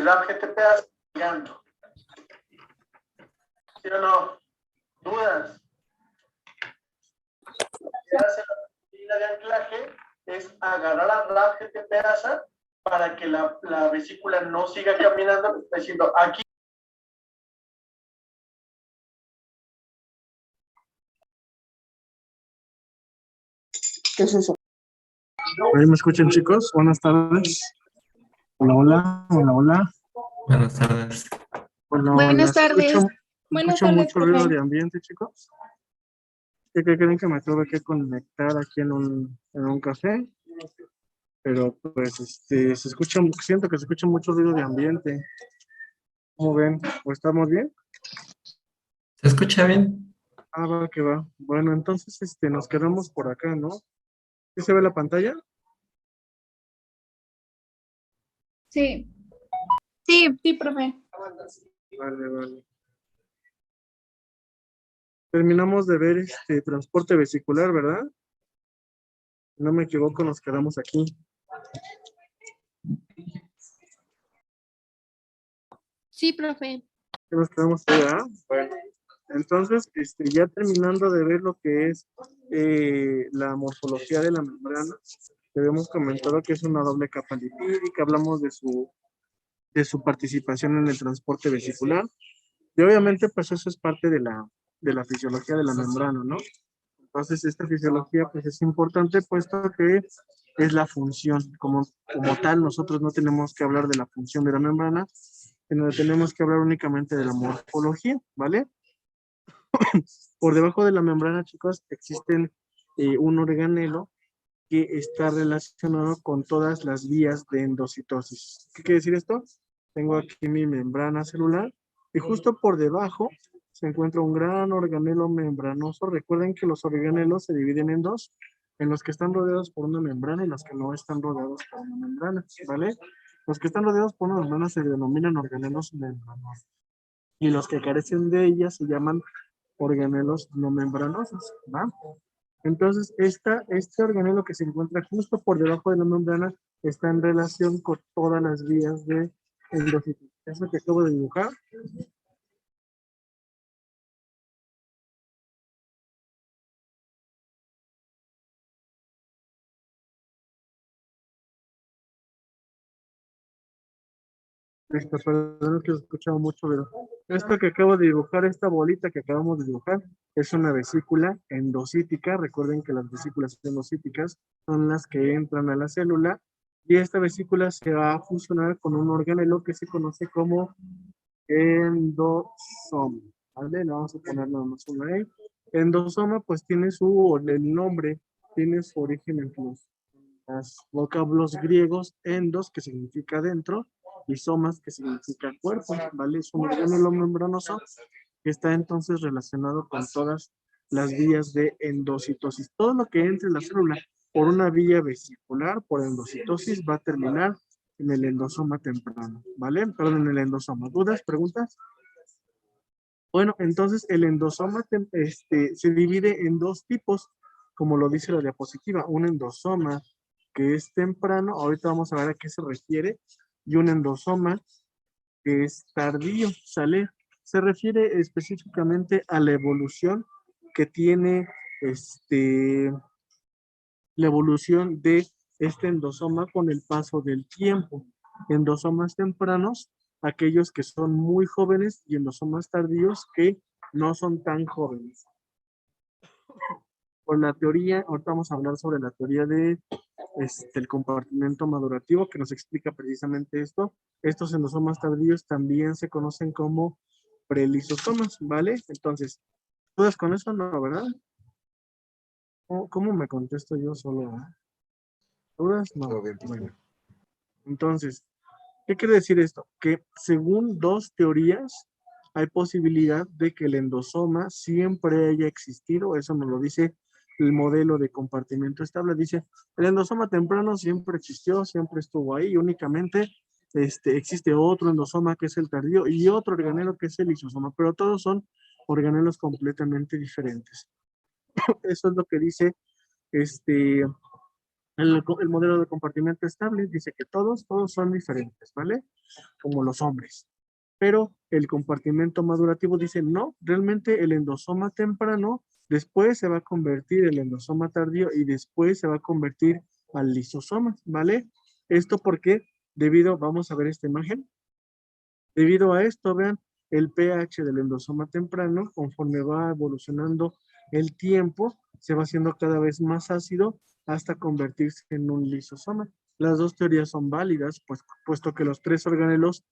el RAP GTPA está llegando. ¿Sí o no? ¿Dudas? Se hace la medida de anclaje es agarrar a RAP GTPA para que la vesícula no siga caminando, está diciendo aquí. ¿Qué es eso? ¿Ahí me escuchan, chicos? Buenas tardes. Hola, hola, hola, hola. Buenas tardes. Hola, Buenas hola. tardes. Escucho mucho ruido de ambiente, chicos. ¿Qué creen que me tuve que conectar aquí en un café? Pero pues se escucha, siento que se escucha mucho ruido de ambiente. ¿Cómo ven? ¿O estamos bien? ¿Se escucha bien? Ah, va, que va. Bueno, entonces nos quedamos por acá, ¿no? ¿Sí se ve la pantalla? Sí. Sí, profe. Vale, vale. Terminamos de ver transporte vesicular, ¿verdad? Si no me equivoco, nos quedamos aquí. Sí, profe. ¿Qué nos quedamos allá? Bueno, entonces, ya terminando de ver lo que es la morfología de la membrana, que habíamos comentado que es una doble capa lipídica, hablamos de su participación en el transporte vesicular, y obviamente, pues eso es parte de la fisiología de la membrana, ¿no? Entonces, esta fisiología, pues es importante, puesto que es la función. Como tal, nosotros no tenemos que hablar de la función de la membrana, sino que tenemos que hablar únicamente de la morfología, ¿vale? Por debajo de la membrana, chicos, existen un organelo que está relacionado con todas las vías de endocitosis. ¿Qué quiere decir esto? Tengo aquí mi membrana celular y justo por debajo se encuentra un gran organelo membranoso. Recuerden que los organelos se dividen en dos, en los que están rodeados por una membrana y los que no están rodeados por una membrana, ¿vale? Los que están rodeados por una membrana se denominan organelos membranosos y los que carecen de ella se llaman organelos no membranosos, ¿va? Entonces, este organelo que se encuentra justo por debajo de la membrana está en relación con todas las vías de endocitosis. Eso que acabo de dibujar. Perdón que he escuchado mucho, pero esto que acabo de dibujar, esta bolita que acabamos de dibujar, es una vesícula endocítica. Recuerden que las vesículas endocíticas son las que entran a la célula y esta vesícula se va a fusionar con un organelo que se conoce como endosoma, ¿vale? Le vamos a poner nada más una E. Endosoma, pues tiene el nombre, tiene su origen en los vocablos griegos, endos, que significa dentro, y somas, que significa cuerpo, ¿vale? Es un organelo membranoso que está entonces relacionado con todas las vías de endocitosis. Todo lo que entre en la célula por una vía vesicular, por endocitosis, va a terminar en el endosoma temprano, ¿vale? Perdón, en el endosoma. ¿Dudas? ¿Preguntas? Bueno, entonces el endosoma se divide en dos tipos, como lo dice la diapositiva. Un endosoma que es temprano, ahorita vamos a ver a qué se refiere, y un endosoma que es tardío, ¿sale? Se refiere específicamente a la evolución que tiene la evolución de este endosoma con el paso del tiempo. Endosomas tempranos, aquellos que son muy jóvenes, y endosomas tardíos que no son tan jóvenes. Por la teoría, ahorita vamos a hablar sobre la teoría de el compartimento madurativo, que nos explica precisamente esto. Estos endosomas tardíos también se conocen como prelisosomas, ¿vale? Entonces, ¿dudas con eso? No, ¿verdad? ¿Cómo me contesto yo solo? ¿Dudas? No. Bueno. Entonces, ¿qué quiere decir esto? Que según dos teorías, hay posibilidad de que el endosoma siempre haya existido. Eso nos lo dice el modelo de compartimento estable. Dice, el endosoma temprano siempre existió, siempre estuvo ahí, y únicamente existe otro endosoma que es el tardío y otro organelo que es el lisosoma, pero todos son organelos completamente diferentes. Eso es lo que dice El modelo de compartimiento estable dice que todos son diferentes, ¿vale? Como los hombres. Pero el compartimiento madurativo dice, no, realmente el endosoma temprano, después se va a convertir el endosoma tardío y después se va a convertir al lisosoma, ¿vale? Esto porque vamos a ver esta imagen, debido a esto, vean, el pH del endosoma temprano, conforme va evolucionando el tiempo, se va haciendo cada vez más ácido hasta convertirse en un lisosoma. Las dos teorías son válidas, pues, puesto que los tres organelos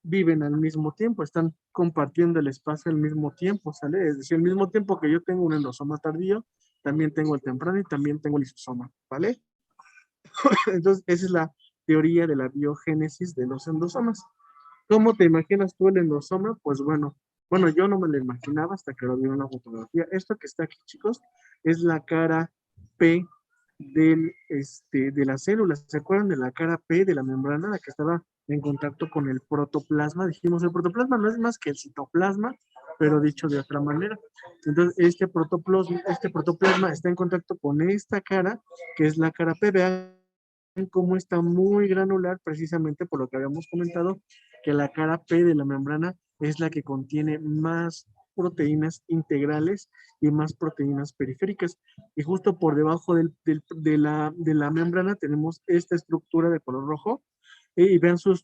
viven al mismo tiempo, están compartiendo el espacio al mismo tiempo, ¿sale? Es decir, al mismo tiempo que yo tengo un endosoma tardío, también tengo el temprano y también tengo el lisosoma, ¿vale? Entonces, esa es la teoría de la biogénesis de los endosomas. ¿Cómo te imaginas tú el endosoma? Pues bueno, yo no me lo imaginaba hasta que lo vi en la fotografía. Esto que está aquí, chicos, es la cara P de las células. ¿Se acuerdan de la cara P de la membrana, la que estaba en contacto con el protoplasma? Dijimos, el protoplasma no es más que el citoplasma, pero dicho de otra manera. Entonces, este protoplasma está en contacto con esta cara, que es la cara P. Vean cómo está muy granular, precisamente por lo que habíamos comentado, que la cara P de la membrana es la que contiene más proteínas integrales y más proteínas periféricas. Y justo por debajo de la membrana tenemos esta estructura de color rojo. Y vean su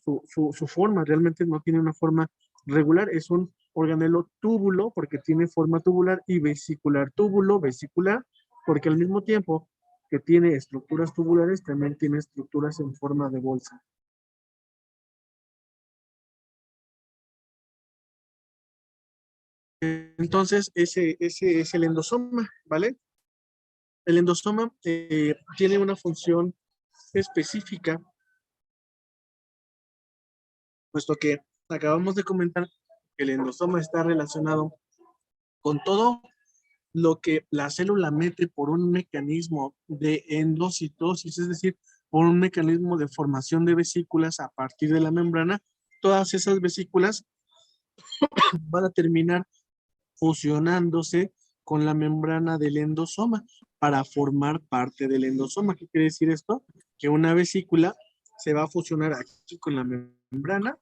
forma, realmente no tiene una forma regular, es un organelo túbulo porque tiene forma tubular y vesicular. Túbulo, vesicular, porque al mismo tiempo que tiene estructuras tubulares, también tiene estructuras en forma de bolsa. Entonces, ese es el endosoma, ¿vale? El endosoma tiene una función específica, puesto que acabamos de comentar que el endosoma está relacionado con todo lo que la célula mete por un mecanismo de endocitosis, es decir, por un mecanismo de formación de vesículas a partir de la membrana. Todas esas vesículas van a terminar fusionándose con la membrana del endosoma para formar parte del endosoma. ¿Qué quiere decir esto? Que una vesícula se va a fusionar aquí con la membrana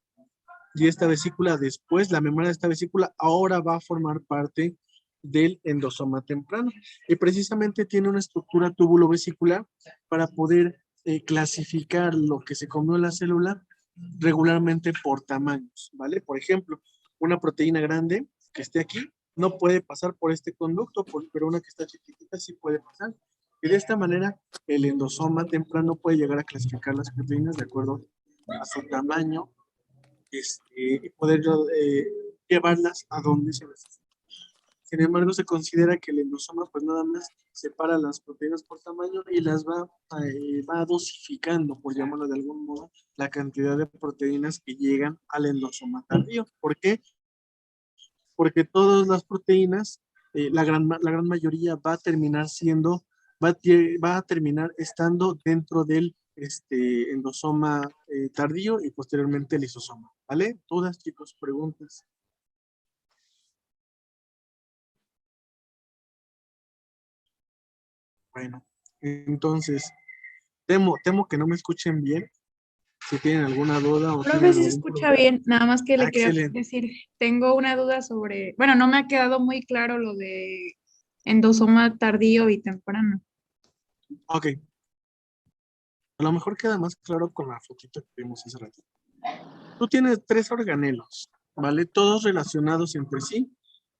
y esta vesícula después, la membrana de esta vesícula ahora va a formar parte del endosoma temprano. Y precisamente tiene una estructura túbulo-vesicular para poder clasificar lo que se comió en la célula regularmente por tamaños, ¿vale? Por ejemplo, una proteína grande que esté aquí no puede pasar por este conducto, pero una que está chiquitita sí puede pasar. Y de esta manera, el endosoma temprano puede llegar a clasificar las proteínas de acuerdo a su tamaño y poder llevarlas a donde se necesita. Sin embargo, se considera que el endosoma pues nada más separa las proteínas por tamaño y las va dosificando, por llamarlo de algún modo, la cantidad de proteínas que llegan al endosoma tardío. ¿Por qué? Porque todas las proteínas, la gran mayoría va a terminar va a terminar estando dentro del endosoma tardío y posteriormente el lisosoma, ¿vale? Todas, chicos, preguntas. Bueno, entonces, temo que no me escuchen bien. Si tienen alguna duda o Profe, tienen sí se algún escucha problema. bien, nada más que le quería Excelente. decir, tengo una duda sobre, bueno, no me ha quedado muy claro lo de endosoma tardío y temprano. Ok. A lo mejor queda más claro con la fotito que vimos hace ratito. Tú tienes 3 organelos, ¿vale? Todos relacionados entre sí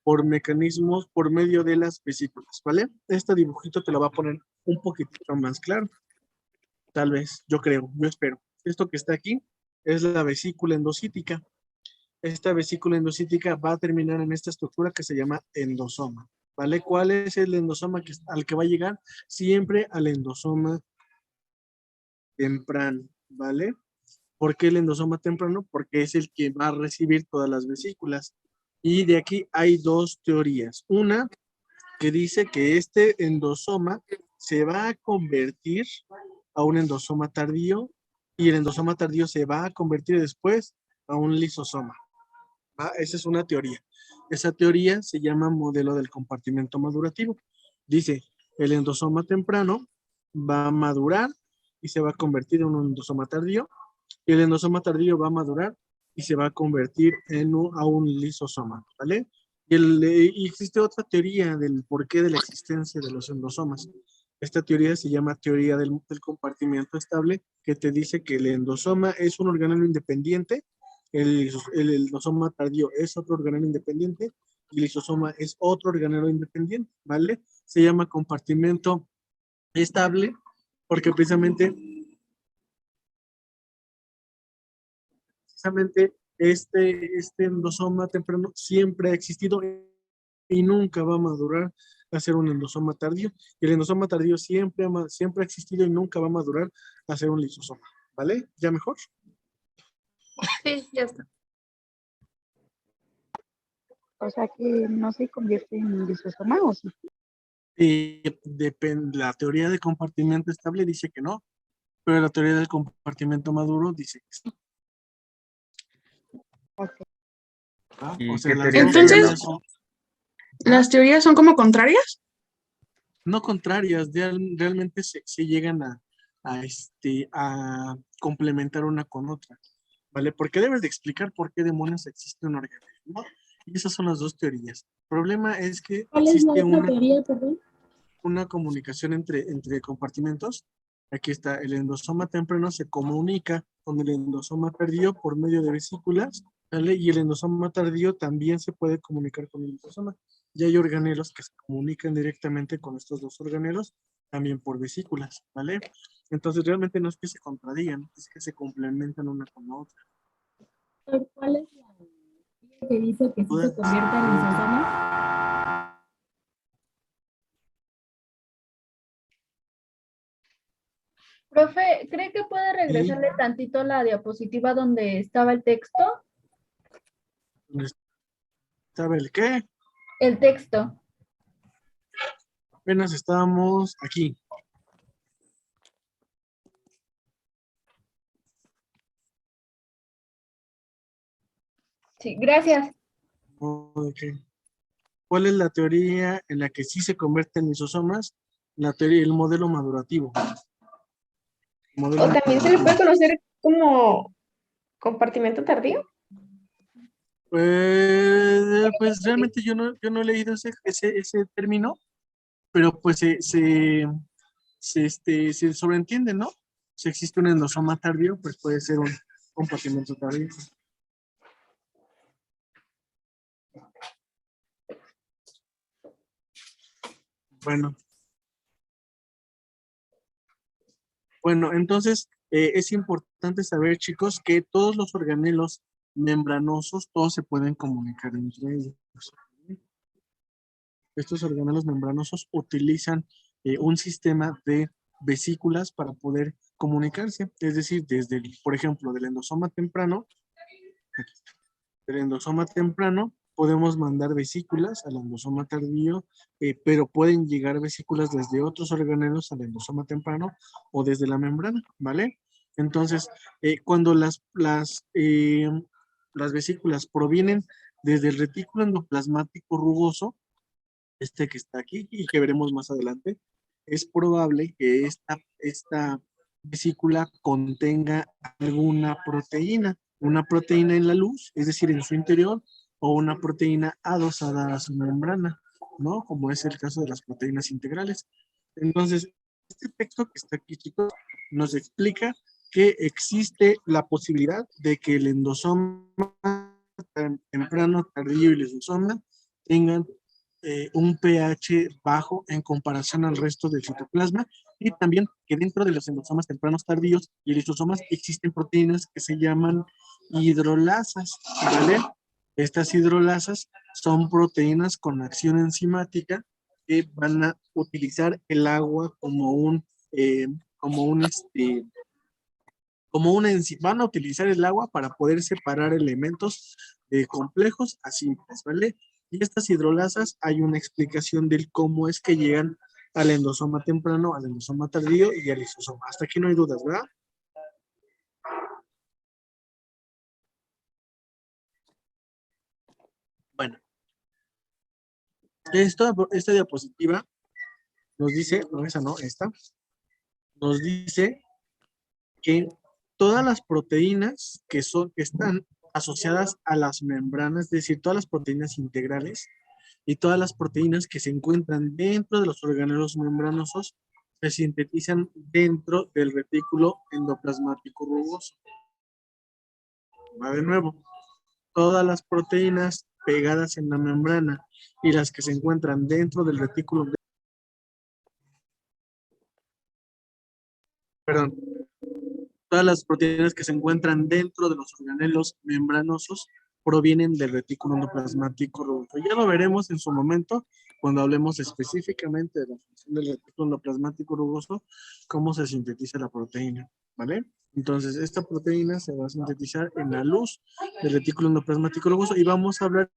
por mecanismos, por medio de las vesículas, ¿vale? Este dibujito te lo va a poner un poquitito más claro. Tal vez, yo creo, yo espero. Esto que está aquí es la vesícula endocítica. Esta vesícula endocítica va a terminar en esta estructura que se llama endosoma, ¿vale? ¿Cuál es el endosoma al que va a llegar? Siempre al endosoma temprano, ¿vale? ¿Por qué el endosoma temprano? Porque es el que va a recibir todas las vesículas. Y de aquí hay 2 teorías. Una que dice que este endosoma se va a convertir a un endosoma tardío y el endosoma tardío se va a convertir después a un lisosoma. ¿Va? Esa es una teoría. Esa teoría se llama modelo del compartimento madurativo. Dice, el endosoma temprano va a madurar y se va a convertir en un endosoma tardío. Y el endosoma tardío va a madurar y se va a convertir a un lisosoma, ¿vale? Y existe otra teoría del porqué de la existencia de los endosomas. Esta teoría se llama teoría del compartimiento estable, que te dice que el endosoma es un organelo independiente, el endosoma tardío es otro organelo independiente y el lisosoma es otro organelo independiente, ¿vale? Se llama compartimento estable porque precisamente este endosoma temprano siempre ha existido y nunca va a madurar a ser un endosoma tardío. Y el endosoma tardío siempre ha existido y nunca va a madurar a ser un lisosoma. ¿Vale? ¿Ya mejor? Sí, ya está. O sea que no se convierte en lisosoma o sí. La teoría de compartimento estable dice que no, pero la teoría del compartimento maduro dice que sí. Ok. ¿Va? ¿Y O sea, qué las teoría dos Entonces- teorías son ¿Las teorías son como contrarias? no contrarias, realmente se llegan a complementar una con otra, ¿vale? Porque debes de explicar por qué demonios existe un organismo, ¿no? Y esas son las dos teorías. El problema es que ¿Cuál es la existe otra teoría, perdón? una comunicación entre compartimentos. Aquí está, el endosoma temprano se comunica con el endosoma tardío por medio de vesículas, ¿vale? Y el endosoma tardío también se puede comunicar con el lisosoma. Y hay organelos que se comunican directamente con estos dos organelos, también por vesículas, ¿vale? Entonces realmente no es que se contradigan, es que se complementan una con la otra. ¿Cuál es la teoría que dice que sí se convierte en lisosoma? Profe, ¿cree que puede regresarle tantito la diapositiva donde estaba el texto? ¿Sabe el qué? El texto. Apenas estábamos aquí. Sí, gracias. Ok. ¿Cuál es la teoría en la que sí se convierten en lisosomas? La teoría, el modelo madurativo. Modelo O también se le puede madurativo. conocer como compartimento tardío. Pues realmente yo no he leído ese término, pero pues se sobreentiende, ¿no? Si existe un endosoma tardío, pues puede ser un compartimento tardío. Bueno. Bueno, entonces es importante saber, chicos, que todos los organelos membranosos, todos se pueden comunicar entre ellos. Estos organelos membranosos utilizan un sistema de vesículas para poder comunicarse. Es decir, por ejemplo, del endosoma temprano, aquí está, del endosoma temprano podemos mandar vesículas al endosoma tardío, pero pueden llegar vesículas desde otros organelos al endosoma temprano o desde la membrana, ¿vale? Entonces, cuando las vesículas provienen desde el retículo endoplasmático rugoso, este que está aquí y que veremos más adelante, es probable que esta vesícula contenga alguna proteína, una proteína en la luz, es decir, en su interior, o una proteína adosada a su membrana, ¿no? Como es el caso de las proteínas integrales. Entonces, este texto que está aquí, chicos, nos explica que existe la posibilidad de que el endosoma temprano, tardío y lisosoma tengan un pH bajo en comparación al resto del citoplasma, y también que dentro de los endosomas tempranos tardíos y lisosomas existen proteínas que se llaman hidrolasas, ¿vale? Estas hidrolasas son proteínas con acción enzimática que van a utilizar el agua van a utilizar el agua para poder separar elementos complejos a simples, ¿vale? Y estas hidrolasas hay una explicación del cómo es que llegan al endosoma temprano, al endosoma tardío y al lisosoma. Hasta aquí no hay dudas, ¿verdad? Bueno, esta diapositiva nos dice, no, esa no, esta, nos dice que todas las proteínas que están asociadas a las membranas, es decir, todas las proteínas integrales y todas las proteínas que se encuentran dentro de los organelos membranosos se sintetizan dentro del retículo endoplasmático rugoso. Va de nuevo. Todas las proteínas pegadas en la membrana y las que se encuentran dentro del retículo, perdón, todas las proteínas que se encuentran dentro de los organelos membranosos provienen del retículo endoplasmático rugoso. Ya lo veremos en su momento cuando hablemos específicamente de la función del retículo endoplasmático rugoso, cómo se sintetiza la proteína, ¿vale? Entonces, esta proteína se va a sintetizar en la luz del retículo endoplasmático rugoso y vamos a hablar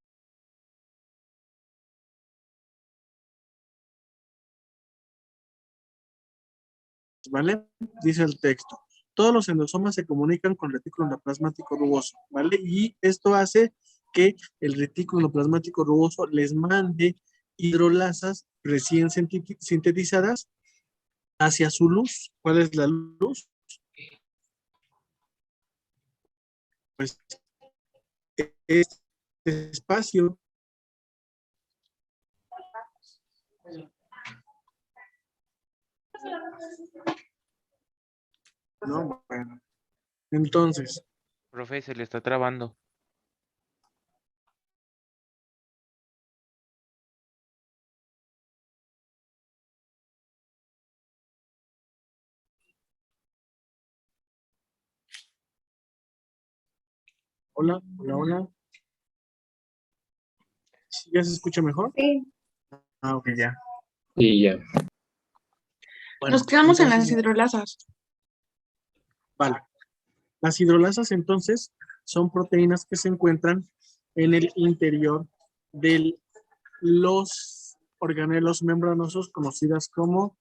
¿vale? Dice el texto. Todos los endosomas se comunican con el retículo endoplasmático rugoso, ¿vale? Y esto hace que el retículo endoplasmático rugoso les mande hidrolasas recién sintetizadas hacia su luz. ¿Cuál es la luz? Pues este espacio. No, bueno. Entonces, Profe, se le está trabando. hola, hola, hola. ¿Ya se escucha mejor? Sí. Ah, ok, ya. Y ya. Bueno, Nos quedamos en las entonces, hidrolasas. vale. Las hidrolasas entonces son proteínas que se encuentran en el interior de los organelos membranosos conocidas como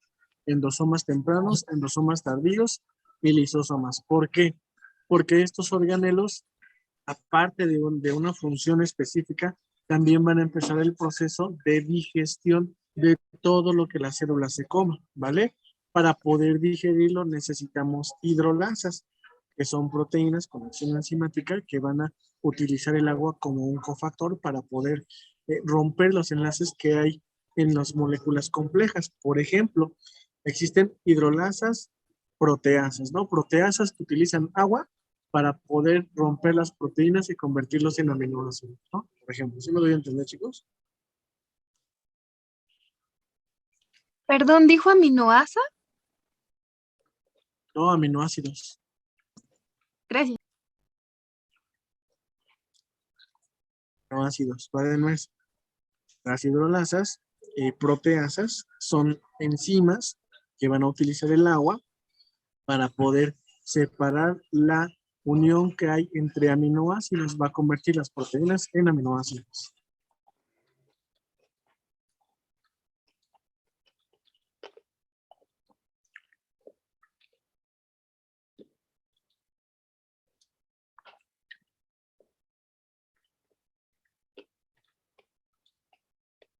endosomas tempranos, endosomas tardíos y lisosomas. ¿Por qué? Porque estos organelos, aparte de una función específica, también van a empezar el proceso de digestión de todo lo que la célula se coma, ¿vale? Para poder digerirlo necesitamos hidrolasas, que son proteínas con acción enzimática que van a utilizar el agua como un cofactor para poder romper los enlaces que hay en las moléculas complejas. Por ejemplo, existen hidrolasas proteasas, ¿no? Proteasas que utilizan agua para poder romper las proteínas y convertirlos en aminoácidos, ¿no? Por ejemplo, ¿sí me doy a entender, chicos? Perdón, ¿dijo aminoasa? No, aminoácidos. Gracias. Aminoácidos, ¿vale? No es. Las hidrolasas proteasas son enzimas que van a utilizar el agua para poder separar la unión que hay entre aminoácidos, va a convertir las proteínas en aminoácidos.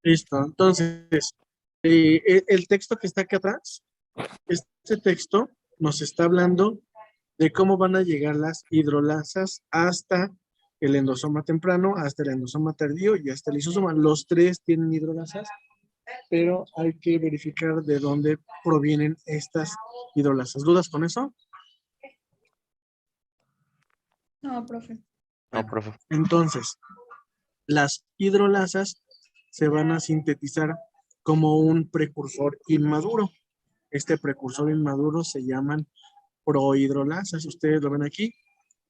Listo, entonces, el texto que está aquí atrás, este texto nos está hablando de cómo van a llegar las hidrolasas hasta el endosoma temprano, hasta el endosoma tardío y hasta el lisosoma. Los tres tienen hidrolasas, pero hay que verificar de dónde provienen estas hidrolasas. ¿Dudas con eso? No, profe. No, profe. Entonces, las hidrolasas se van a sintetizar como un precursor inmaduro. Este precursor inmaduro se llaman prohidrolasas. Ustedes lo ven aquí,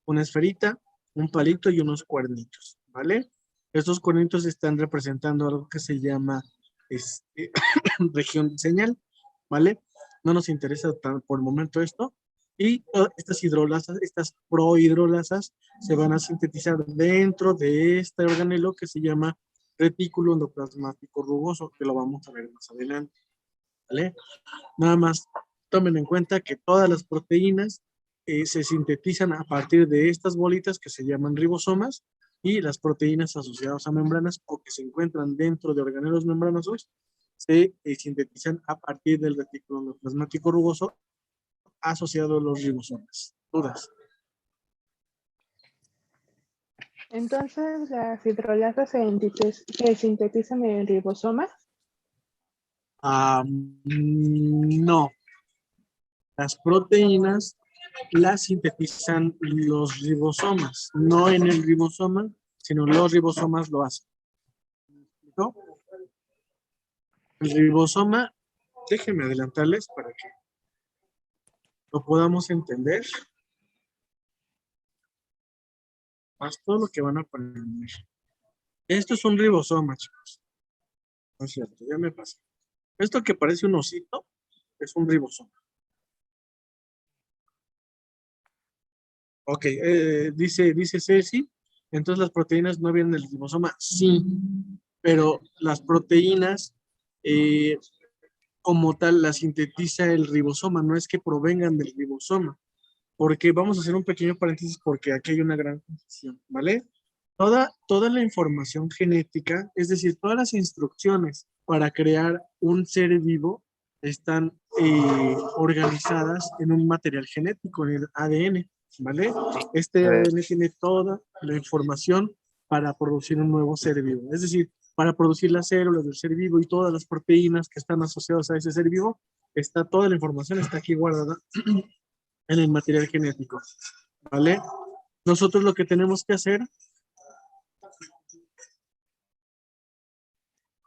una esferita, un palito y unos cuernitos, ¿vale? Estos cuernitos están representando algo que se llama región de señal, ¿vale? No nos interesa por el momento esto. Y estas hidrolasas, estas prohidrolasas, se van a sintetizar dentro de este organelo que se llama retículo endoplasmático rugoso, que lo vamos a ver más adelante, ¿vale? Nada más tomen en cuenta que todas las proteínas se sintetizan a partir de estas bolitas que se llaman ribosomas y las proteínas asociadas a membranas o que se encuentran dentro de organelos membranosos se sintetizan a partir del retículo endoplasmático rugoso asociado a los ribosomas. ¿Dudas? Entonces, las hidrolasas se sintetizan en el ribosoma. No. Las proteínas las sintetizan los ribosomas, no en el ribosoma, sino los ribosomas lo hacen. ¿No? El ribosoma, déjenme adelantarles para que lo podamos entender. Más todo lo que van a aprender. Esto es un ribosoma, chicos. No es cierto, ya me pasé. Esto que parece un osito es un ribosoma. Ok, dice Ceci, entonces las proteínas no vienen del ribosoma. Sí, pero las proteínas como tal las sintetiza el ribosoma, no es que provengan del ribosoma. Porque vamos a hacer un pequeño paréntesis porque aquí hay una gran confusión, ¿vale? Toda la información genética, es decir, todas las instrucciones para crear un ser vivo están organizadas en un material genético, en el ADN, ¿vale? Este ADN tiene toda la información para producir un nuevo ser vivo. Es decir, para producir las células del ser vivo y todas las proteínas que están asociadas a ese ser vivo, toda la información está aquí guardada en el material genético, ¿vale? Nosotros lo que tenemos que hacer,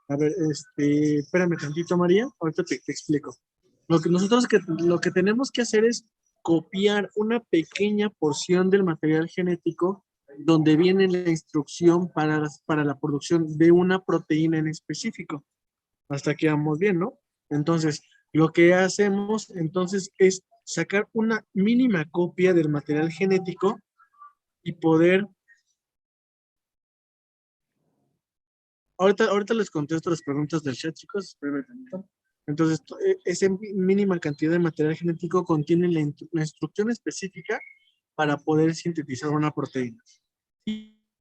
a ver, espérame tantito, María, ahorita te explico. Lo que tenemos que hacer es copiar una pequeña porción del material genético donde viene la instrucción para la producción de una proteína en específico. Hasta aquí vamos bien, ¿no? Entonces, lo que hacemos entonces es sacar una mínima copia del material genético y poder... Ahorita les contesto las preguntas del chat, chicos. Espérenme tantito. Entonces, esa mínima cantidad de material genético contiene la instrucción específica para poder sintetizar una proteína.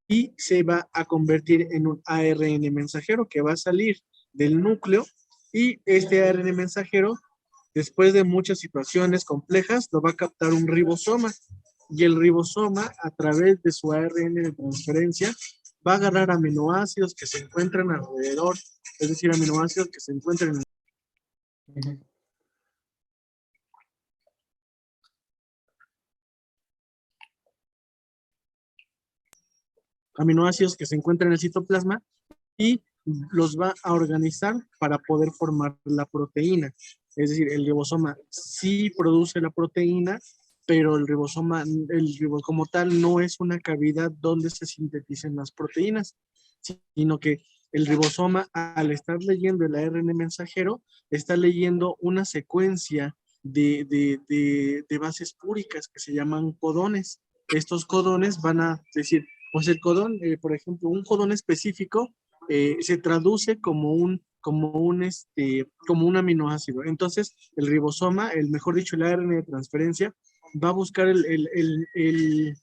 Y se va a convertir en un ARN mensajero que va a salir del núcleo y este ARN mensajero, después de muchas situaciones complejas, lo va a captar un ribosoma y el ribosoma, a través de su ARN de transferencia, va a agarrar aminoácidos que se encuentran alrededor, es decir, aminoácidos que se encuentran en aminoácidos que se encuentran en el citoplasma y los va a organizar para poder formar la proteína. Es decir, el ribosoma sí produce la proteína, pero el ribosoma como tal no es una cavidad donde se sinteticen las proteínas, sino que el ribosoma, al estar leyendo el ARN mensajero, está leyendo una secuencia de bases púricas que se llaman codones. Estos codones van a decir, pues el codón, por ejemplo, un codón específico se traduce como un aminoácido. Entonces, el ribosoma, mejor dicho, el ARN de transferencia, va a buscar el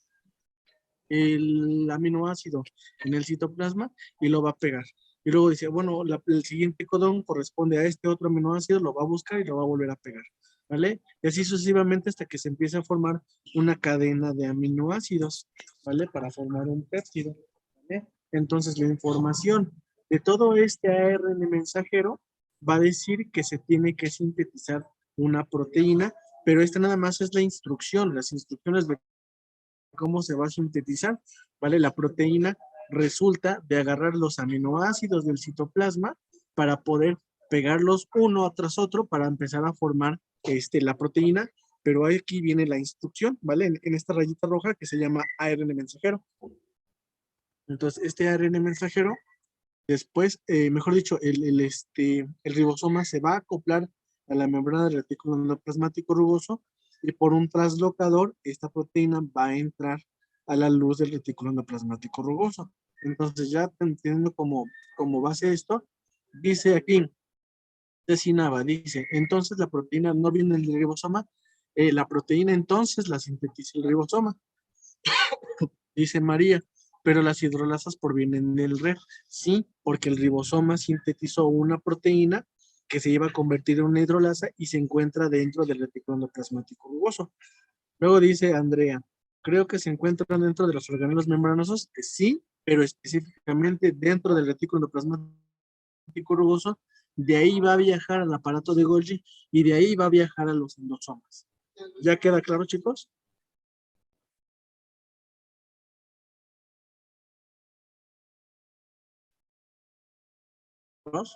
aminoácido en el citoplasma y lo va a pegar. Y luego dice, bueno, el siguiente codón corresponde a este otro aminoácido, lo va a buscar y lo va a volver a pegar, ¿vale? Y así sucesivamente hasta que se empiece a formar una cadena de aminoácidos, ¿vale? Para formar un péptido, ¿vale? Entonces, la información de todo este ARN mensajero va a decir que se tiene que sintetizar una proteína, pero esta nada más es la instrucción, las instrucciones de cómo se va a sintetizar, ¿vale? La proteína resulta de agarrar los aminoácidos del citoplasma para poder pegarlos uno tras otro para empezar a formar la proteína, pero aquí viene la instrucción, ¿vale? En esta rayita roja que se llama ARN mensajero. Entonces, este ARN mensajero, después, mejor dicho, el ribosoma se va a acoplar a la membrana del retículo endoplasmático rugoso y por un translocador, esta proteína va a entrar a la luz del retículo endoplasmático rugoso. Entonces, ya teniendo como base esto, dice aquí, Decinaba, dice, entonces la proteína no viene del ribosoma, la proteína entonces la sintetiza el ribosoma. Dice María, pero las hidrolasas provienen del RER. Sí, porque el ribosoma sintetizó una proteína que se iba a convertir en una hidrolasa y se encuentra dentro del retículo endoplasmático rugoso. Luego dice Andrea, creo que se encuentran dentro de los organelos membranosos, sí, pero específicamente dentro del retículo endoplasmático rugoso, de ahí va a viajar al aparato de Golgi y de ahí va a viajar a los endosomas. ¿Ya queda claro, chicos? ¿Dos?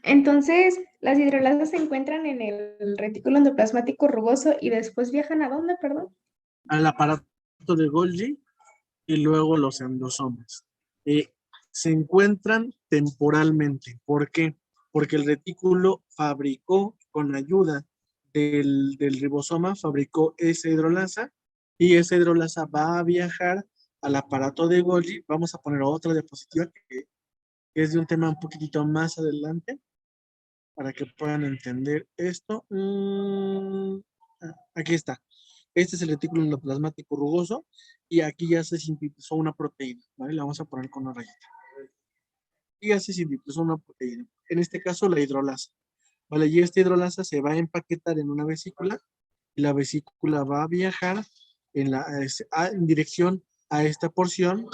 Entonces, las hidrolasas se encuentran en el retículo endoplasmático rugoso y después viajan ¿a dónde, perdón? Al aparato de Golgi y luego los endosomas. Se encuentran temporalmente. ¿Por qué? Porque el retículo fabricó, con ayuda del ribosoma, fabricó esa hidrolasa y esa hidrolasa va a viajar al aparato de Golgi. Vamos a poner otra diapositiva que es de un tema un poquitito más adelante para que puedan entender esto. Aquí está. Este es el retículo endoplasmático rugoso y aquí ya se sintetizó una proteína, ¿vale? La vamos a poner con una rayita. Y ya se sintetizó una proteína. En este caso, la hidrolasa, ¿vale? Y esta hidrolasa se va a empaquetar en una vesícula y la vesícula va a viajar en dirección a esta porción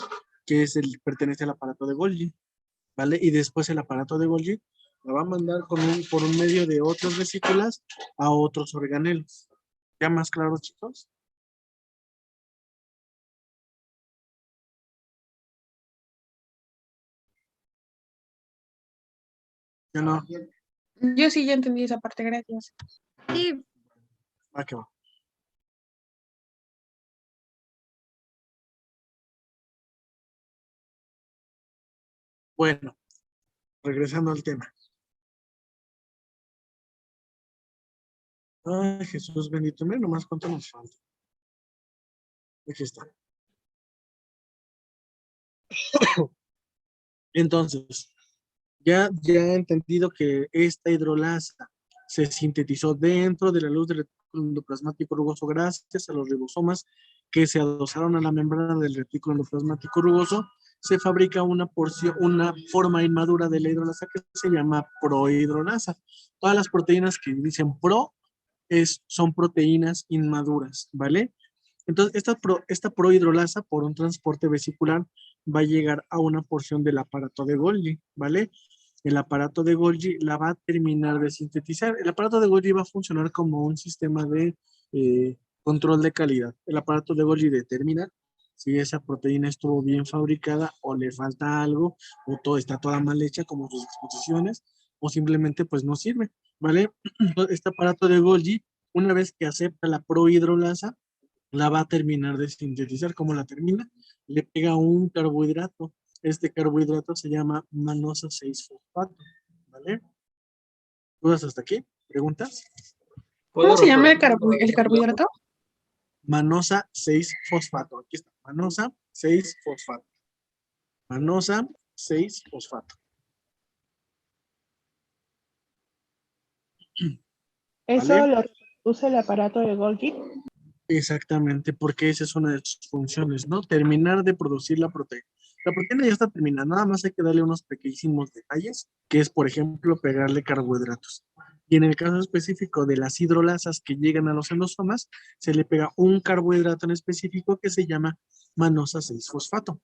que pertenece al aparato de Golgi, ¿vale? Y después el aparato de Golgi la va a mandar por un medio de otras vesículas a otros organelos. ¿Ya más claro, chicos? ¿Ya no? Yo sí ya entendí esa parte, gracias. Sí, Va que va. Bueno, regresando al tema. Ay, Jesús bendito, mira nomás cuánto nos falta. Aquí está. Entonces, ya he entendido que esta hidrolasa se sintetizó dentro de la luz del retículo endoplasmático rugoso gracias a los ribosomas que se adosaron a la membrana del retículo endoplasmático rugoso. Se fabrica una forma inmadura de la hidrolasa que se llama prohidrolasa. Todas las proteínas que dicen son proteínas inmaduras, ¿vale? Entonces, esta prohidrolasa, por un transporte vesicular, va a llegar a una porción del aparato de Golgi, ¿vale? El aparato de Golgi la va a terminar de sintetizar. El aparato de Golgi va a funcionar como un sistema de control de calidad. El aparato de Golgi determina si esa proteína estuvo bien fabricada o le falta algo, o está toda mal hecha como sus exposiciones, o simplemente pues no sirve, ¿vale? Este aparato de Golgi, una vez que acepta la prohidrolasa, la va a terminar de sintetizar. ¿Cómo la termina? Le pega un carbohidrato. Este carbohidrato se llama manosa 6-fosfato, ¿vale? ¿Dudas hasta aquí? ¿Preguntas? ¿Cómo se llama el carbohidrato? Manosa 6-fosfato. Aquí está. Manosa 6-fosfato. Manosa 6-fosfato. ¿Eso ¿Vale? lo usa el aparato de Golgi? Exactamente, porque esa es una de sus funciones, ¿no? Terminar de producir la proteína. La proteína ya está terminada, nada más hay que darle unos pequeñísimos detalles, que es, por ejemplo, pegarle carbohidratos. Y en el caso específico de las hidrolasas que llegan a los endosomas, se le pega un carbohidrato en específico que se llama manosa 6-fosfato.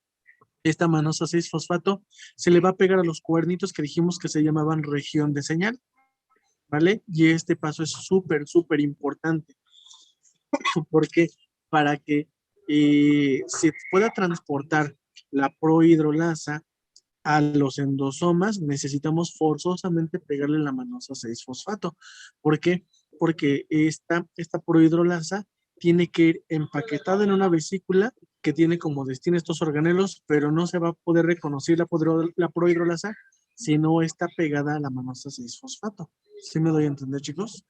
Esta manosa 6-fosfato se le va a pegar a los cuernitos que dijimos que se llamaban región de señal, ¿vale? Y este paso es súper, súper importante, porque para que se pueda transportar la prohidrolasa a los endosomas, necesitamos forzosamente pegarle la manosa 6-fosfato. ¿Por qué? Porque esta prohidrolasa tiene que ir empaquetada en una vesícula que tiene como destino estos organelos, pero no se va a poder reconocer la prohidrolasa si no está pegada a la manosa 6-fosfato. ¿Sí me doy a entender, chicos?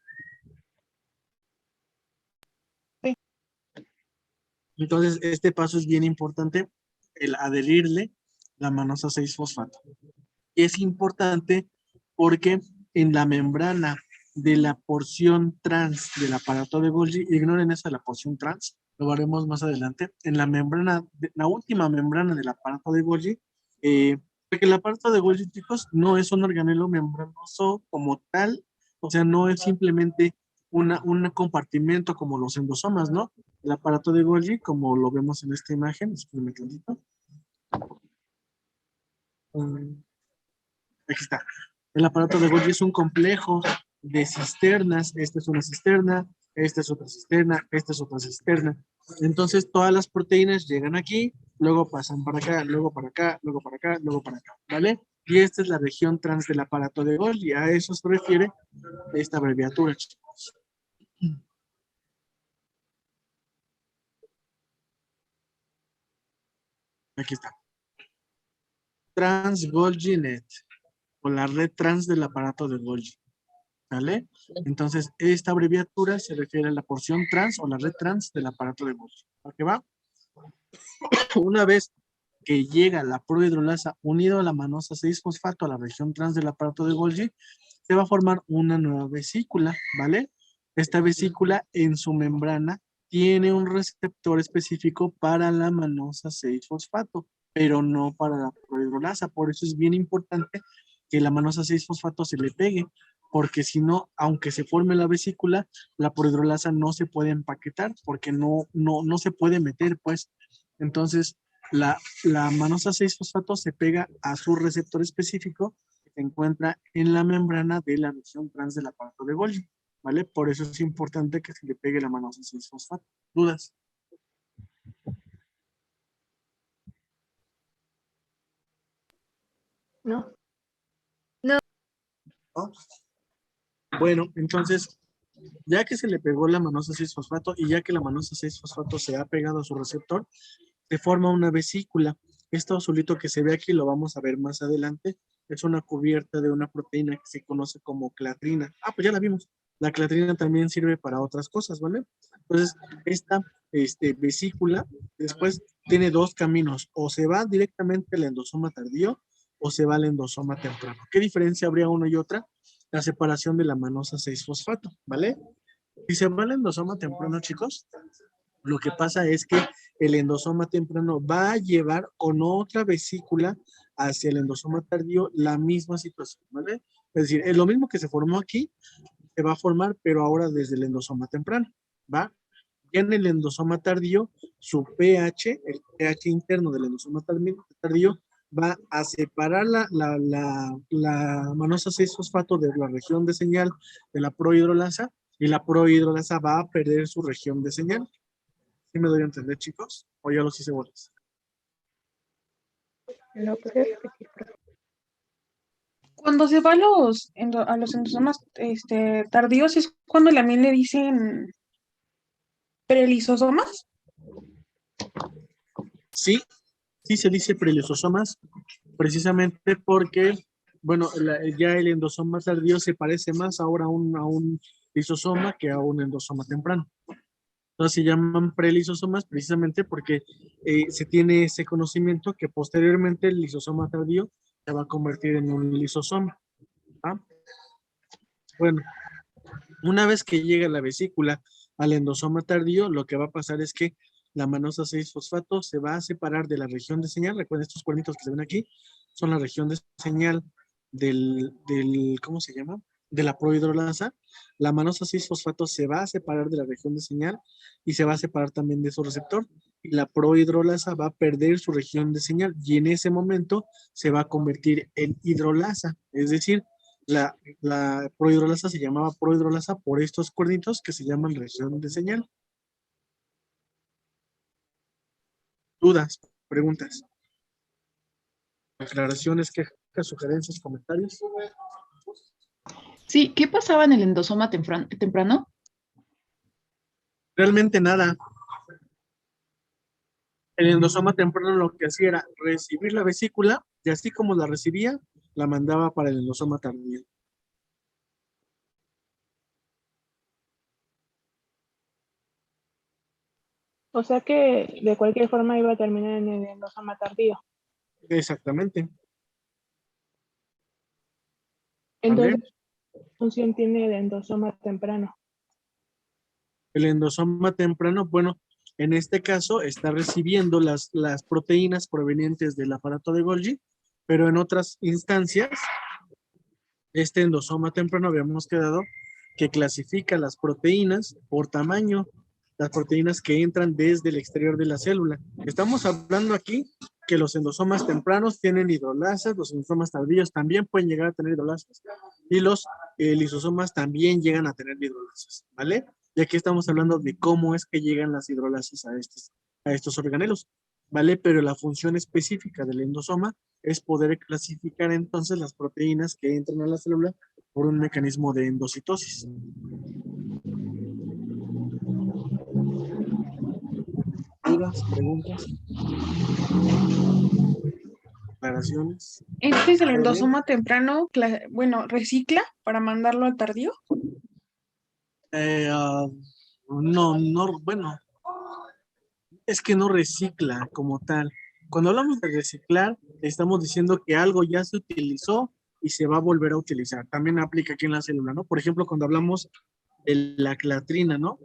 Entonces, este paso es bien importante, el adherirle la manosa 6-fosfato. Es importante porque en la membrana de la porción trans del aparato de Golgi, ignoren esa la porción trans, lo haremos más adelante, en la membrana, la última membrana del aparato de Golgi, Porque el aparato de Golgi, chicos, no es un organelo membranoso como tal, o sea, no es simplemente un compartimento como los endosomas, ¿no? El aparato de Golgi, como lo vemos en esta imagen, espérenme tantito. Aquí está. El aparato de Golgi es un complejo de cisternas. Esta es una cisterna, esta es otra cisterna, esta es otra cisterna. Entonces, todas las proteínas llegan aquí, luego pasan para acá, luego para acá, luego para acá, luego para acá, ¿vale? Y esta es la región trans del aparato de Golgi. A eso se refiere esta abreviatura, chicos. Aquí está. Trans-Golgi-Net, o la red trans del aparato de Golgi, ¿vale? Entonces, esta abreviatura se refiere a la porción trans o la red trans del aparato de Golgi. ¿A qué va? Una vez que llega la prohidrolasa unido a la manosa 6-fosfato a la región trans del aparato de Golgi, se va a formar una nueva vesícula, ¿vale? Esta vesícula en su membrana tiene un receptor específico para la manosa 6-fosfato, pero no para la prohidrolasa. Por eso es bien importante que la manosa 6-fosfato se le pegue, porque si no, aunque se forme la vesícula, la prohidrolasa no se puede empaquetar, porque no se puede meter, pues. Entonces, la manosa 6-fosfato se pega a su receptor específico que se encuentra en la membrana de la región trans del aparato de Golgi, ¿vale? Por eso es importante que se le pegue la manosa 6-fosfato. ¿Dudas? No. ¿No? Bueno, entonces, ya que se le pegó la manosa 6-fosfato y ya que la manosa 6-fosfato se ha pegado a su receptor, se forma una vesícula. Esto azulito que se ve aquí lo vamos a ver más adelante. Es una cubierta de una proteína que se conoce como clatrina. Ah, pues ya la vimos. La clatrina también sirve para otras cosas, ¿vale? Entonces, esta vesícula después tiene dos caminos. O se va directamente al endosoma tardío o se va al endosoma temprano. ¿Qué diferencia habría una y otra? La separación de la manosa 6-fosfato, ¿vale? Si se va al endosoma temprano, chicos, lo que pasa es que el endosoma temprano va a llevar con otra vesícula hacia el endosoma tardío la misma situación, ¿vale? Es decir, es lo mismo que se formó aquí, se va a formar, pero ahora desde el endosoma temprano, ¿va? Ya en el endosoma tardío, su pH, el pH interno del endosoma tardío, va a separar la manosa 6-fosfato de la región de señal de la prohidrolasa, y la prohidrolasa va a perder su región de señal. ¿Sí me doy a entender, chicos? ¿O ya los hice bolas? ¿Lo puedes repetir, por favor? Cuando se va a los endosomas tardíos es cuando también le dicen prelisosomas. Sí, sí se dice prelisosomas, precisamente porque, bueno, ya el endosoma tardío se parece más ahora a un lisosoma que a un endosoma temprano. Entonces se llaman prelisosomas precisamente porque se tiene ese conocimiento que posteriormente el lisosoma tardío se va a convertir en un lisosoma. ¿Ah? Bueno, una vez que llega la vesícula al endosoma tardío, lo que va a pasar es que la manosa 6-fosfato se va a separar de la región de señal. Recuerden, estos cuernitos que se ven aquí son la región de señal del ¿cómo se llama? De la prohidrolasa. La manosa 6-fosfato se va a separar de la región de señal y se va a separar también de su receptor. Y la prohidrolasa va a perder su región de señal y en ese momento se va a convertir en hidrolasa. Es decir, la prohidrolasa se llamaba prohidrolasa por estos cuernitos que se llaman región de señal. ¿Dudas? ¿Preguntas? ¿Aclaraciones, quejas, sugerencias, comentarios? Sí, ¿qué pasaba en el endosoma temprano? Realmente nada. El endosoma temprano lo que hacía era recibir la vesícula y así como la recibía, la mandaba para el endosoma tardío. O sea que de cualquier forma iba a terminar en el endosoma tardío. Exactamente. Entonces, ¿qué función tiene el endosoma temprano? El endosoma temprano, bueno, en este caso está recibiendo las proteínas provenientes del aparato de Golgi Pero en otras instancias, este endosoma temprano habíamos quedado que clasifica las proteínas por tamaño, las proteínas que entran desde el exterior de la célula. Estamos hablando aquí que los endosomas tempranos tienen hidrolasas, los endosomas tardíos también pueden llegar a tener hidrolasas y los lisosomas también llegan a tener hidrolasas, ¿vale? Y aquí estamos hablando de cómo es que llegan las hidrolasas a estos organelos, ¿vale? Pero la función específica del endosoma es poder clasificar entonces las proteínas que entran a la célula por un mecanismo de endocitosis. ¿Dudas, preguntas? ¿Aclaraciones? Entonces el ¿Todo bien? endosoma temprano, bueno, recicla para mandarlo al tardío. No, bueno, es que no recicla como tal. Cuando hablamos de reciclar, estamos diciendo que algo ya se utilizó y se va a volver a utilizar. También aplica aquí en la célula, ¿no? Por ejemplo, cuando hablamos de la clatrina, ¿no?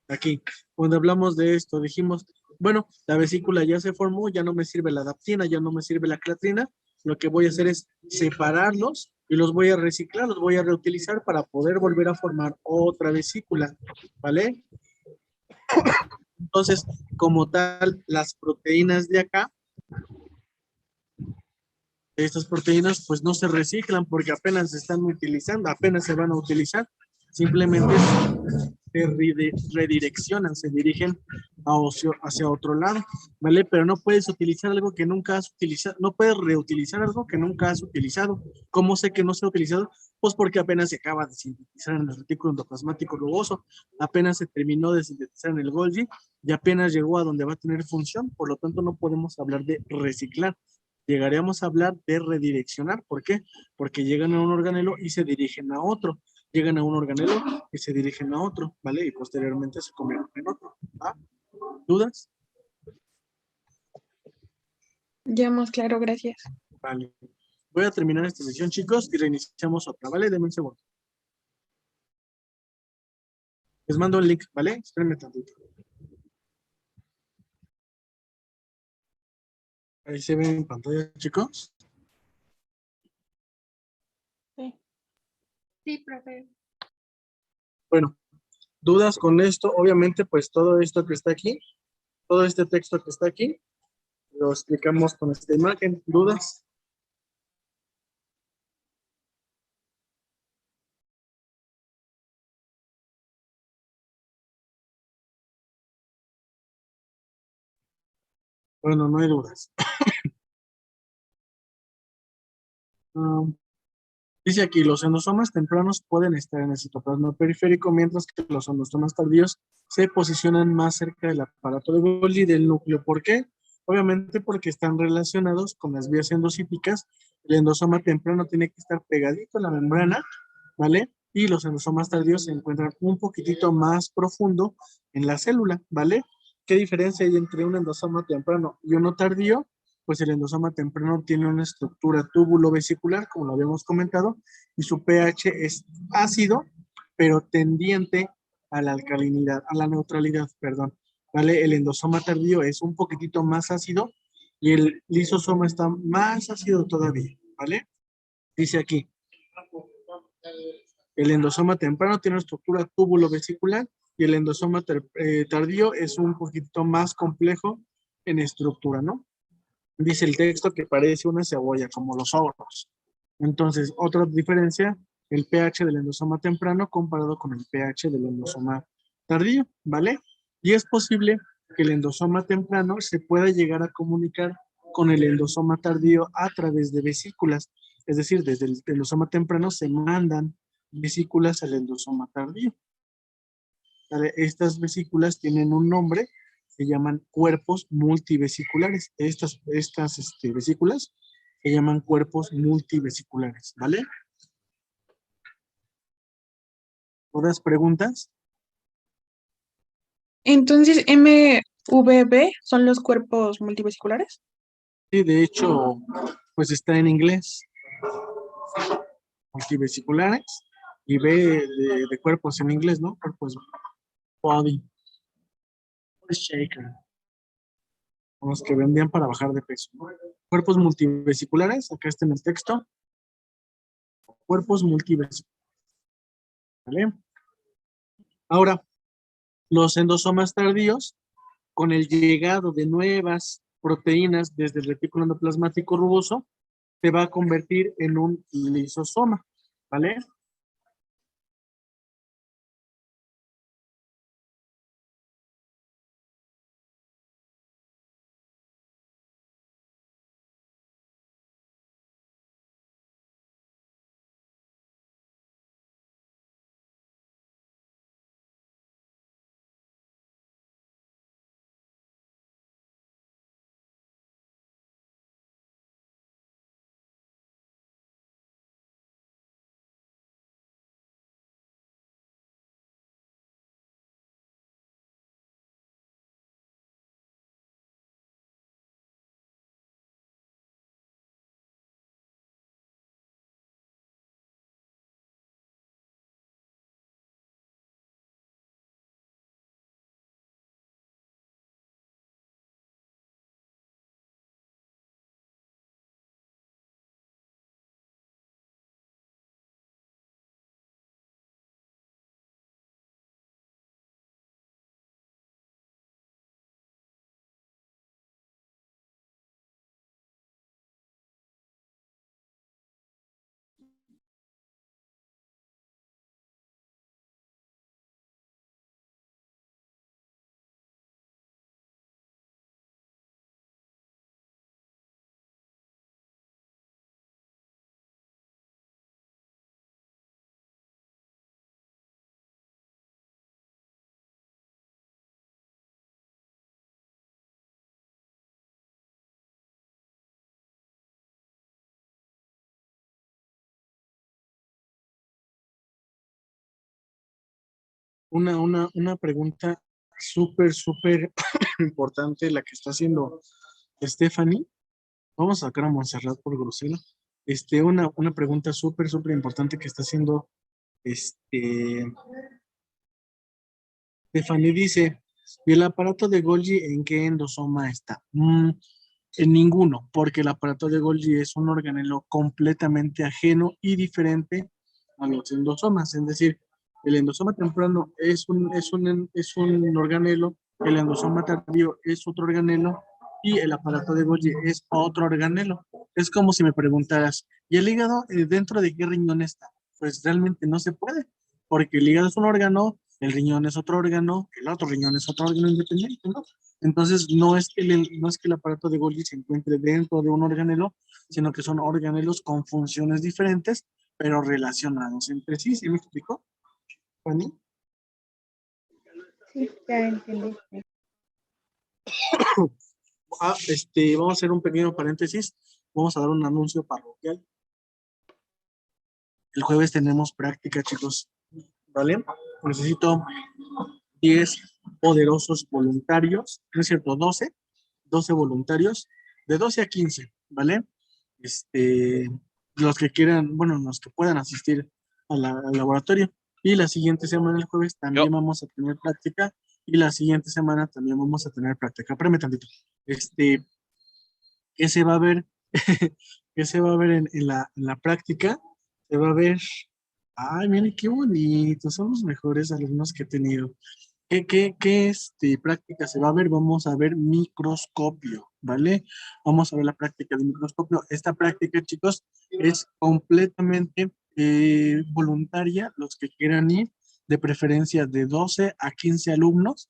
Aquí, cuando hablamos de esto, dijimos, bueno, la vesícula ya se formó, ya no me sirve la daptina, ya no me sirve la clatrina, lo que voy a hacer es separarlos y los voy a reciclar, los voy a reutilizar para poder volver a formar otra vesícula, ¿vale? Entonces, como tal, las proteínas de acá, estas proteínas pues no se reciclan porque apenas se están utilizando, apenas se van a utilizar, simplemente se redireccionan, se dirigen hacia otro lado, ¿vale? Pero no puedes utilizar algo que nunca has utilizado, no puedes reutilizar algo que nunca has utilizado. ¿Cómo sé que no se ha utilizado? Pues porque apenas se acaba de sintetizar en el retículo endoplasmático rugoso, apenas se terminó de sintetizar en el Golgi y apenas llegó a donde va a tener función, por lo tanto no podemos hablar de reciclar. Llegaríamos a hablar de redireccionar. ¿Por qué? Porque llegan a un organelo y se dirigen a otro. Llegan a un organelo y se dirigen a otro, ¿vale? Y posteriormente se convierten en otro. ¿Ah? ¿Dudas? Ya más claro, gracias. Vale. Voy a terminar esta sesión, chicos, y reiniciamos otra, ¿vale? Denme un segundo. Les mando el link, ¿vale? Espérenme tantito. Ahí se ven en pantalla, chicos. Sí, profe. Bueno, dudas con esto, obviamente, pues todo esto que está aquí, todo este texto que está aquí, lo explicamos con esta imagen. ¿Dudas? Bueno, no hay dudas. Dice aquí, los endosomas tempranos pueden estar en el citoplasma periférico, mientras que los endosomas tardíos se posicionan más cerca del aparato de Golgi y del núcleo. ¿Por qué? Obviamente porque están relacionados con las vías endocíticas. El endosoma temprano tiene que estar pegadito a la membrana, ¿vale? Y los endosomas tardíos se encuentran un poquitito más profundo en la célula, ¿vale? ¿Qué diferencia hay entre un endosoma temprano y uno tardío? Pues el endosoma temprano tiene una estructura túbulo-vesicular, como lo habíamos comentado, y su pH es ácido, pero tendiente a la alcalinidad, a la neutralidad, perdón. ¿Vale? El endosoma tardío es un poquitito más ácido y el lisosoma está más ácido todavía, ¿vale? Dice aquí, el endosoma temprano tiene una estructura túbulo-vesicular y el endosoma tardío es un poquito más complejo en estructura, ¿no? Dice el texto que parece una cebolla, como los ogros. Entonces, otra diferencia, el pH del endosoma temprano comparado con el pH del endosoma tardío, ¿vale? Y es posible que el endosoma temprano se pueda llegar a comunicar con el endosoma tardío a través de vesículas. Es decir, desde el endosoma temprano se mandan vesículas al endosoma tardío. ¿Vale? Estas vesículas tienen un nombre, se llaman cuerpos multivesiculares. Estas vesículas se llaman cuerpos multivesiculares, ¿vale? ¿Otras preguntas? Entonces, MVB son los cuerpos multivesiculares. Sí, de hecho, pues está en inglés. Multivesiculares y B de cuerpos en inglés, ¿no? Cuerpos body. Shaker. con los que vendían para bajar de peso. Cuerpos multivesiculares, acá está en el texto. Cuerpos multivesiculares. ¿Vale? Ahora, los endosomas tardíos, con el llegado de nuevas proteínas desde el retículo endoplasmático rugoso, se va a convertir en un lisosoma, ¿vale? Una pregunta súper importante, la que está haciendo Stephanie. Vamos a sacar a Montserrat por grosera. Una pregunta súper importante que está haciendo Stephanie dice, ¿y el aparato de Golgi en qué endosoma está? En ninguno, porque el aparato de Golgi es un organelo completamente ajeno y diferente a los endosomas. Es decir, el endosoma temprano es un organelo, el endosoma tardío es otro organelo y el aparato de Golgi es otro organelo. Es como si me preguntaras, ¿y el hígado dentro de qué riñón está? Pues realmente no se puede, porque el hígado es un órgano, el riñón es otro órgano, el otro riñón es otro órgano independiente, ¿no? Entonces, no es que el aparato de Golgi se encuentre dentro de un organelo, sino que son organelos con funciones diferentes, pero relacionados entre sí. ¿Sí me explico, Fanny? Sí, ya entendí. Vamos a hacer un pequeño paréntesis. Vamos a dar un anuncio parroquial. El jueves tenemos práctica, chicos. ¿Vale? Necesito 10 poderosos voluntarios. No es cierto, 12 voluntarios. De 12 a 15, ¿vale? Los que quieran, bueno, los que puedan asistir al laboratorio. Y la siguiente semana, el jueves, también vamos a tener práctica. Y la siguiente semana también vamos a tener práctica. Espérame tantito. ¿Qué se va a ver? ¿Qué se va a ver en la práctica? Se va a ver. Ay, miren qué bonito. Son los mejores alumnos que he tenido. ¿Qué práctica se va a ver? Vamos a ver microscopio, ¿vale? Vamos a ver la práctica de microscopio. Esta práctica, chicos, es completamente voluntaria. Los que quieran ir, de preferencia de 12 a 15 alumnos,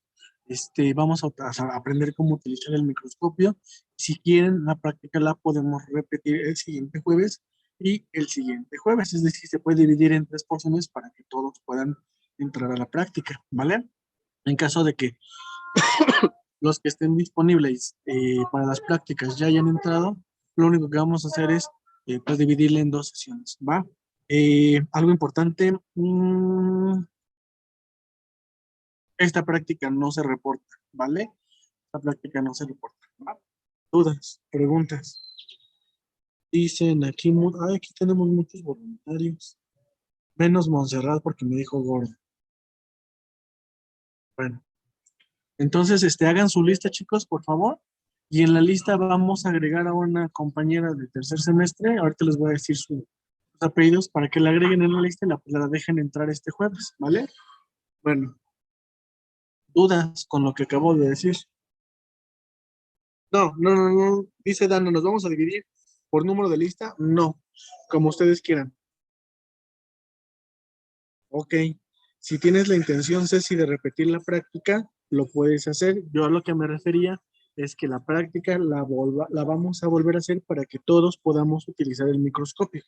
vamos a aprender cómo utilizar el microscopio. Si quieren, la práctica la podemos repetir el siguiente jueves y el siguiente jueves. Es decir, se puede dividir en 3 porciones para que todos puedan entrar a la práctica, ¿vale? En caso de que los que estén disponibles para las prácticas ya hayan entrado, lo único que vamos a hacer es pues dividirle en 2 sesiones, ¿va? Algo importante, esta práctica no se reporta, ¿vale? Esta práctica no se reporta, ¿va? Dudas, preguntas. Dicen aquí, aquí tenemos muchos voluntarios, menos Montserrat porque me dijo gordo. Bueno. Entonces, hagan su lista, chicos, por favor. Y en la lista vamos a agregar a una compañera de tercer semestre. Ahorita les voy a decir sus apellidos para que la agreguen en la lista y la dejen entrar este jueves, ¿vale? Bueno, dudas con lo que acabo de decir. No. Dice Dana, ¿nos vamos a dividir por número de lista? No, como ustedes quieran. Ok, si tienes la intención, Ceci, de repetir la práctica, lo puedes hacer. Yo a lo que me refería es que la práctica la vamos a volver a hacer para que todos podamos utilizar el microscopio.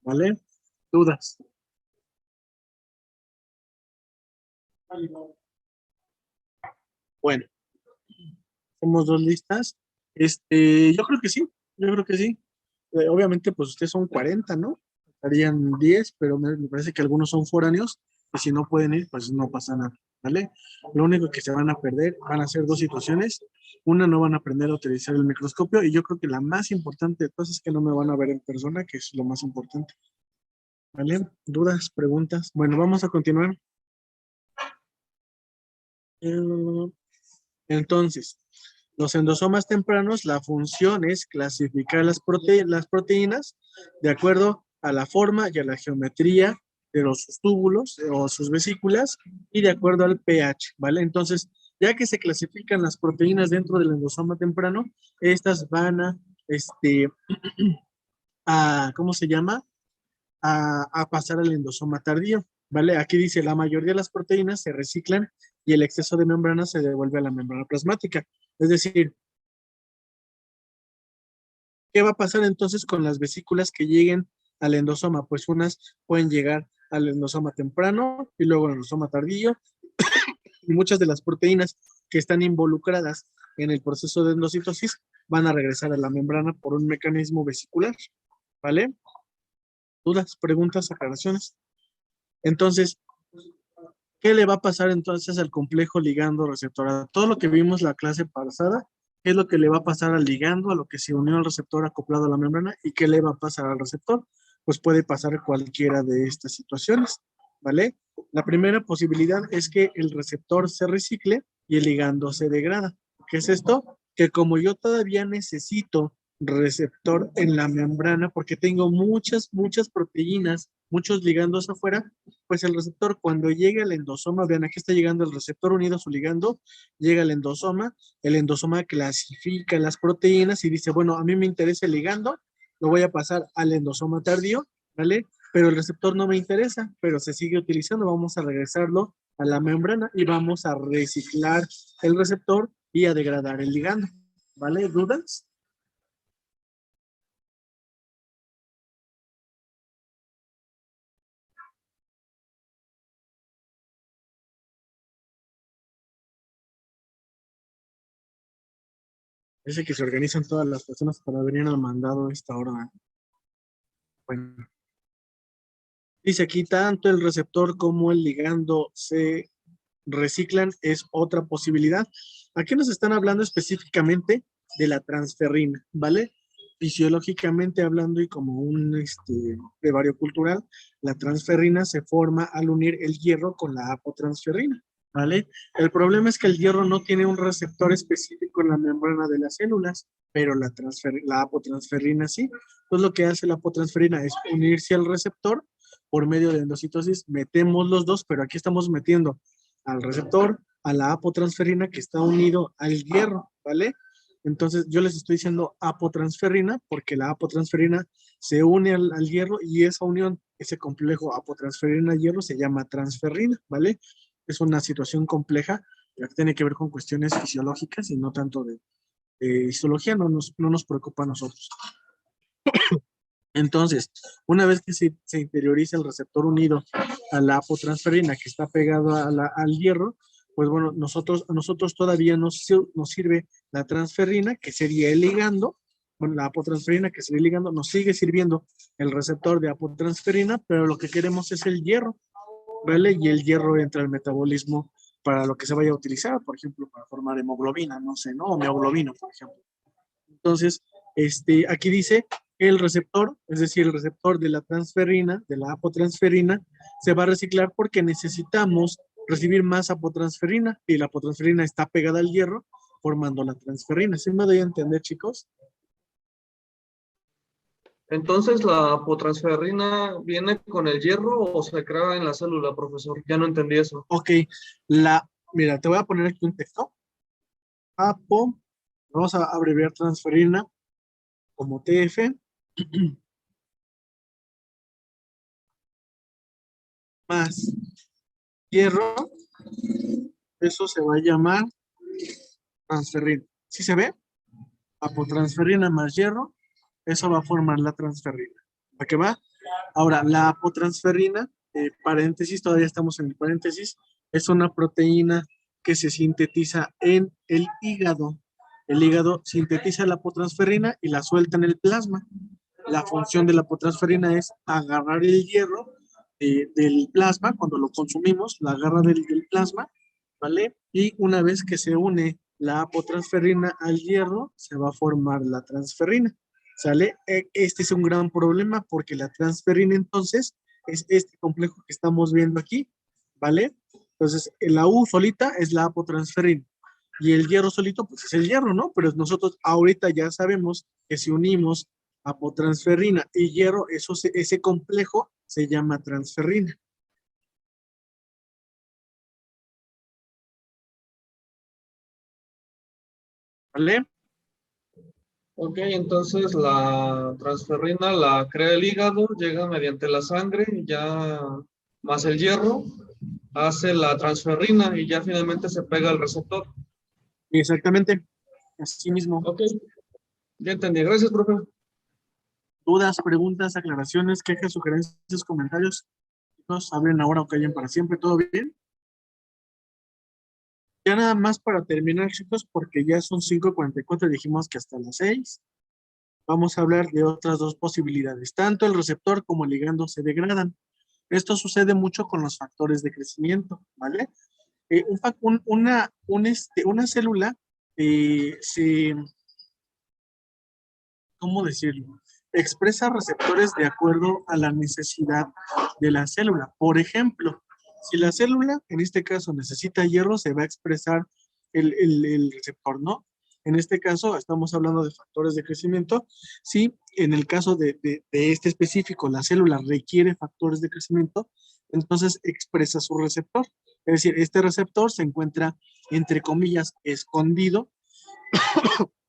¿Vale? ¿Dudas? Bueno, somos dos listas. Yo creo que sí, yo creo que sí. Obviamente, pues ustedes son 40, ¿no? Estarían 10, pero me parece que algunos son foráneos, y si no pueden ir, pues no pasa nada, ¿vale? Lo único que se van a perder van a ser dos situaciones. Una, no van a aprender a utilizar el microscopio, y yo creo que la más importante de todas es que no me van a ver en persona, que es lo más importante. ¿Vale? ¿Dudas, preguntas? Bueno, vamos a continuar. Entonces, los endosomas tempranos, la función es clasificar las proteínas de acuerdo a la forma y a la geometría de sus túbulos o sus vesículas y de acuerdo al pH, ¿vale? Entonces, ya que se clasifican las proteínas dentro del endosoma temprano, estas van ¿cómo se llama? A pasar al endosoma tardío, ¿vale? Aquí dice, la mayoría de las proteínas se reciclan y el exceso de membrana se devuelve a la membrana plasmática. Es decir, ¿qué va a pasar entonces con las vesículas que lleguen al endosoma? Pues unas pueden llegar al endosoma temprano y luego al endosoma tardío, y muchas de las proteínas que están involucradas en el proceso de endocitosis van a regresar a la membrana por un mecanismo vesicular, ¿vale? ¿Dudas, preguntas, aclaraciones? Entonces, ¿qué le va a pasar entonces al complejo ligando receptor? Todo lo que vimos la clase pasada, ¿qué es lo que le va a pasar al ligando, a lo que se unió al receptor acoplado a la membrana? ¿Y qué le va a pasar al receptor? Pues puede pasar cualquiera de estas situaciones, ¿vale? La primera posibilidad es que el receptor se recicle y el ligando se degrada. ¿Qué es esto? Que como yo todavía necesito receptor en la membrana, porque tengo muchas proteínas, muchos ligandos afuera, pues el receptor cuando llegue al endosoma, vean, aquí está llegando el receptor unido a su ligando, llega al endosoma, el endosoma clasifica las proteínas y dice, bueno, a mí me interesa el ligando, lo voy a pasar al endosoma tardío, ¿vale? Pero el receptor no me interesa, pero se sigue utilizando, vamos a regresarlo a la membrana y vamos a reciclar el receptor y a degradar el ligando, ¿vale? ¿Dudas? Dice que se organizan todas las personas para venir al mandado a esta hora. Bueno. Dice aquí, tanto el receptor como el ligando se reciclan, es otra posibilidad. Aquí nos están hablando específicamente de la transferrina, ¿vale? Fisiológicamente hablando y como un brevario cultural, la transferrina se forma al unir el hierro con la apotransferrina, ¿vale? El problema es que el hierro no tiene un receptor específico en la membrana de las células, pero la apotransferrina sí. Entonces lo que hace la apotransferina es unirse al receptor por medio de endocitosis, metemos los dos, pero aquí estamos metiendo al receptor, a la apotransferina que está unido al hierro, ¿vale? Entonces yo les estoy diciendo apotransferina porque la apotransferina se une al hierro y esa unión, ese complejo apotransferina-hierro se llama transferrina, ¿vale? Es una situación compleja que tiene que ver con cuestiones fisiológicas y no tanto de histología, no nos preocupa a nosotros. Entonces, una vez que se interioriza el receptor unido a la apotransferina que está pegado al hierro, pues bueno, a nosotros todavía nos sirve la transferrina, que sería el ligando, bueno, la apotransferina, que sería el ligando, nos sigue sirviendo el receptor de apotransferina, pero lo que queremos es el hierro, ¿vale? Y el hierro entra al metabolismo para lo que se vaya a utilizar, por ejemplo, para formar hemoglobina, no sé, ¿no? O mioglobina, por ejemplo. Entonces, aquí dice el receptor, es decir, el receptor de la transferrina, de la apotransferina, se va a reciclar porque necesitamos recibir más apotransferina y la apotransferina está pegada al hierro formando la transferrina. ¿Sí me doy a entender, chicos? Entonces, ¿la apotransferrina viene con el hierro o se crea en la célula, profesor? Ya no entendí eso. Ok, mira, te voy a poner aquí un texto. Vamos a abreviar transferrina como TF. Más hierro, eso se va a llamar transferrina. ¿Sí se ve? Apotransferrina más hierro, eso va a formar la transferrina. ¿Para qué va? Ahora, la apotransferrina, paréntesis, todavía estamos en el paréntesis, es una proteína que se sintetiza en el hígado. El hígado sintetiza la apotransferina y la suelta en el plasma. La función de la apotransferina es agarrar el hierro del plasma, cuando lo consumimos, la agarra del plasma, ¿vale? Y una vez que se une la apotransferina al hierro, se va a formar la transferrina, ¿sale? Este es un gran problema porque la transferina entonces es este complejo que estamos viendo aquí, ¿vale? Entonces, la U solita es la apotransferina y el hierro solito, pues es el hierro, ¿no? Pero nosotros ahorita ya sabemos que si unimos apotransferina y hierro, ese complejo se llama transferrina. ¿Vale? Ok, entonces la transferrina la crea el hígado, llega mediante la sangre, ya más el hierro, hace la transferrina y ya finalmente se pega al receptor. Exactamente, así mismo. Ok, ya entendí. Gracias, profe. Dudas, preguntas, aclaraciones, quejas, sugerencias, comentarios. Chicos, hablen ahora o callen para siempre. ¿Todo bien? Ya nada más para terminar, chicos, porque ya son 5:44, dijimos que hasta las 6. Vamos a hablar de otras dos posibilidades. Tanto el receptor como el ligando se degradan. Esto sucede mucho con los factores de crecimiento, ¿vale? Una célula ¿cómo decirlo? Expresa receptores de acuerdo a la necesidad de la célula. Por ejemplo, si la célula, en este caso, necesita hierro, se va a expresar el receptor, ¿no? En este caso, estamos hablando de factores de crecimiento. Si en el caso de este específico, la célula requiere factores de crecimiento, entonces expresa su receptor. Es decir, este receptor se encuentra, entre comillas, escondido,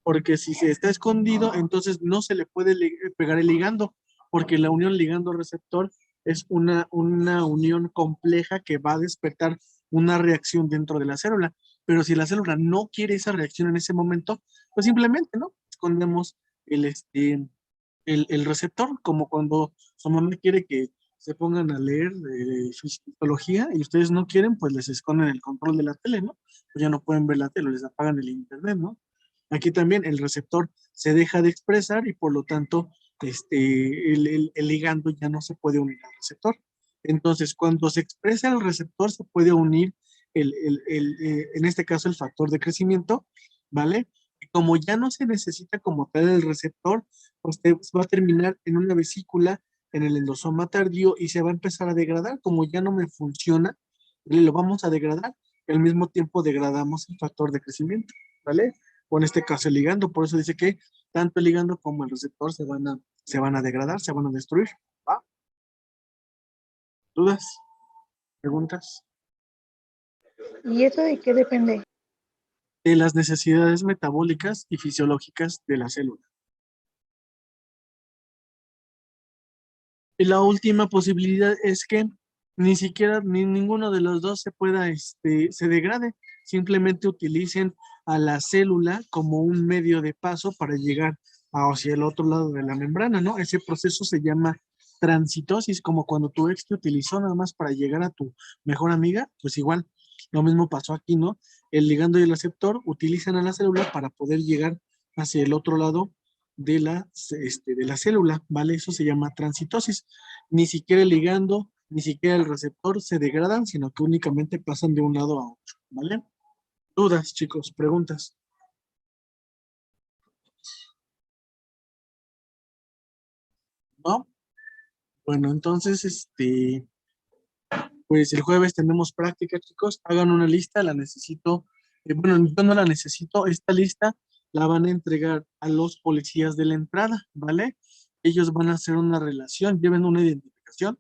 porque si se está escondido, entonces no se le puede pegar el ligando, porque la unión ligando-receptor es una unión compleja que va a despertar una reacción dentro de la célula. Pero si la célula no quiere esa reacción en ese momento, pues simplemente, ¿no? Escondemos el receptor, como cuando su mamá quiere que se pongan a leer fisiología y ustedes no quieren, pues les esconden el control de la tele, ¿no? Pues ya no pueden ver la tele, les apagan el internet, ¿no? Aquí también el receptor se deja de expresar y por lo tanto el ligando ya no se puede unir al receptor. Entonces, cuando se expresa el receptor, se puede unir en este caso el factor de crecimiento, ¿vale? Y como ya no se necesita como tal el receptor, pues va a terminar en una vesícula en el endosoma tardío y se va a empezar a degradar. Como ya no me funciona, lo vamos a degradar y al mismo tiempo degradamos el factor de crecimiento, ¿vale? O en este caso el ligando, por eso dice que tanto el ligando como el receptor se van a degradar, se van a destruir, ¿va? ¿Dudas? ¿Preguntas? ¿Y eso de qué depende? De las necesidades metabólicas y fisiológicas de la célula. Y la última posibilidad es que ni siquiera ninguno de los dos se degrade, simplemente utilicen a la célula como un medio de paso para llegar hacia el otro lado de la membrana, ¿no? Ese proceso se llama transitosis, como cuando tu ex te utilizó nada más para llegar a tu mejor amiga, pues igual, lo mismo pasó aquí, ¿no? El ligando y el receptor utilizan a la célula para poder llegar hacia el otro lado de la célula, ¿vale? Eso se llama transitosis. Ni siquiera el ligando, ni siquiera el receptor se degradan, sino que únicamente pasan de un lado a otro, ¿vale? Dudas, chicos, preguntas. ¿No? Bueno, entonces, Pues el jueves tenemos práctica, chicos. Hagan una lista, la necesito. Bueno, yo no la necesito. Esta lista la van a entregar a los policías de la entrada, ¿vale? Ellos van a hacer una relación, lleven una identificación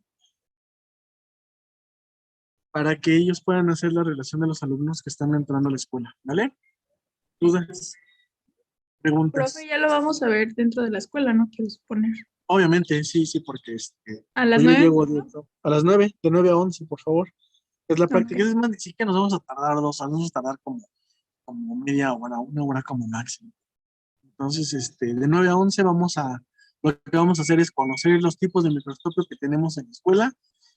para que ellos puedan hacer la relación de los alumnos que están entrando a la escuela, ¿vale? ¿Dudas? ¿Preguntas? Profe, ya lo vamos a ver dentro de la escuela, ¿no? Quiero suponer. Obviamente, sí, porque A las yo 9. llego a las 9, de 9 a 11, por favor. Es la práctica. Ok. Es más, sí que nos vamos a tardar 2 horas, vamos a tardar como media hora, 1 hora como máximo. Entonces, de 9 a 11 lo que vamos a hacer es conocer los tipos de microscopio que tenemos en la escuela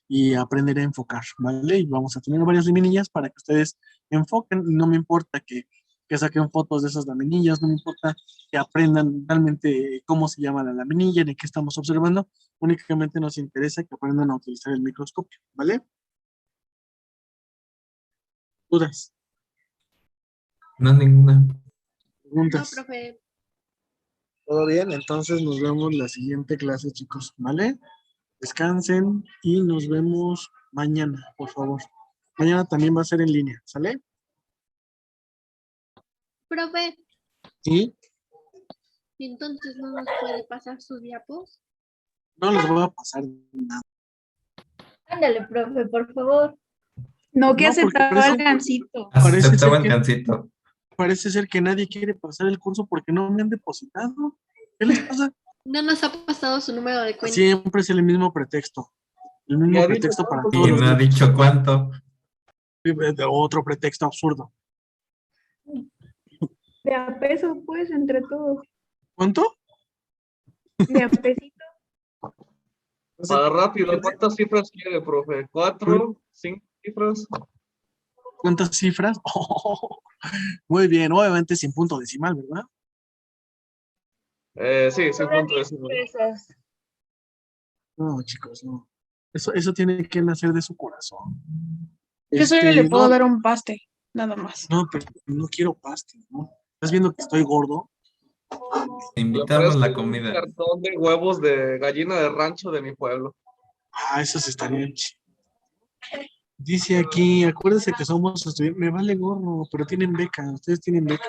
y aprender a enfocar, ¿vale? Y vamos a tener varias laminillas para que ustedes enfoquen. No me importa que saquen fotos de esas laminillas, no me importa que aprendan realmente cómo se llama la laminilla, ni qué estamos observando. Únicamente nos interesa que aprendan a utilizar el microscopio, ¿vale? ¿Dudas? No, ninguna. No, ¿Preguntas? profe. ¿Todo bien? Entonces nos vemos la siguiente clase, chicos, ¿vale? Descansen y nos vemos mañana, por favor. Mañana también va a ser en línea, ¿sale? Profe, Y ¿y entonces no nos puede pasar sus diapos? no les voy a pasar nada. Ándale, profe, por favor. No, que No, porque aceptaba el parece- gancito. Parece Aceptaba ser el que- gancito. Parece ser que nadie quiere pasar el curso porque no me han depositado. ¿Qué les pasa? No nos ha pasado su número de cuenta. Siempre es el mismo pretexto. El mismo Ya dijo pretexto para cuánto todos Y los no ha grupos. dicho cuánto. Otro pretexto absurdo. De a peso, pues, entre todos. ¿Cuánto? De a pesito. Para rápido, ¿cuántas cifras quiere, profe? ¿4? ¿5 cifras? ¿Cuántas cifras? Muy bien, obviamente sin punto decimal, ¿verdad? Sí, 5.3. Pesos. No, chicos, no. Eso tiene que nacer de su corazón. Yo solo le puedo No, dar un paste, nada más. no, pero no quiero pastel, ¿no? ¿Estás viendo que estoy gordo? Te Le invitamos la ofrezco un comida. cartón de huevos de gallina de rancho de mi pueblo. Ah, esos estarían chidos. Dice aquí, acuérdense que somos estudiantes. Me vale gorro, pero tienen beca. Ustedes tienen beca.